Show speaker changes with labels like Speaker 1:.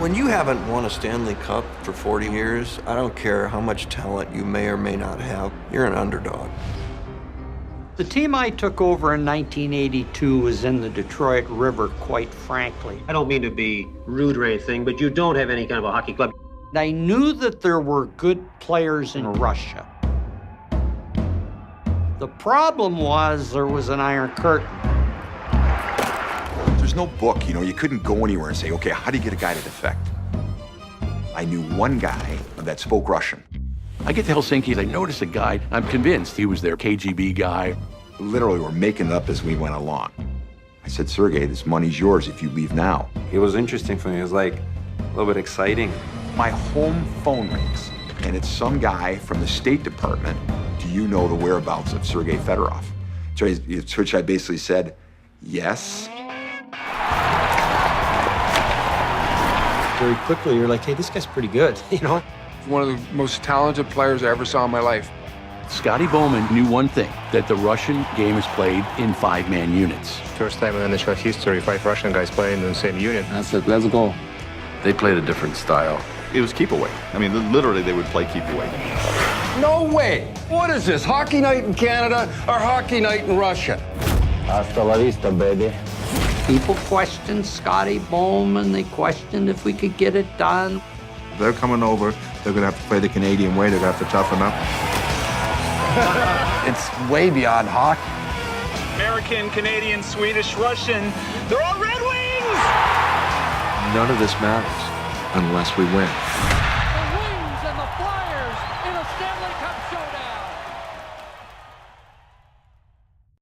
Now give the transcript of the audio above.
Speaker 1: When you haven't won a Stanley Cup for 40 years, I don't care how much talent you may or may not have, you're an underdog.
Speaker 2: The team I took over in 1982 was in the Detroit River, quite frankly.
Speaker 3: I don't mean to be rude or anything, but you don't have any kind of a hockey club.
Speaker 2: I knew that there were good players in Russia. The problem was there was an Iron Curtain.
Speaker 4: There's no book, you couldn't go anywhere and say, okay, how do you get a guy to defect? I knew one guy that spoke Russian.
Speaker 5: I get to Helsinki, I notice a guy, I'm convinced he was their KGB guy.
Speaker 4: Literally, we're making it up as we went along. I said, Sergey, this money's yours if you leave now.
Speaker 6: It was interesting for me. It was like a little bit exciting.
Speaker 4: My home phone rings, and it's some guy from the State Department. Do you know the whereabouts of Sergei Fedorov? To which I basically said, yes.
Speaker 7: Very quickly, you're like, hey, this guy's pretty good,
Speaker 8: One of the most talented players I ever saw in my life.
Speaker 5: Scotty Bowman knew one thing, that the Russian game is played in 5-man units.
Speaker 9: First time in NHL history, 5 Russian guys playing in the same unit.
Speaker 10: I said, let's go.
Speaker 11: They played a different style.
Speaker 12: It was keep away. I mean, literally, they would play keep away.
Speaker 10: No way! What is this, hockey night in Canada or hockey night in Russia?
Speaker 7: Hasta la vista, baby.
Speaker 2: People questioned Scotty Bowman. They questioned if we could get it done.
Speaker 12: They're coming over. They're going to have to play the Canadian way. They're going to have to toughen up.
Speaker 10: It's way beyond hockey.
Speaker 13: American, Canadian, Swedish, Russian. They're all Red Wings!
Speaker 1: None of this matters unless we win.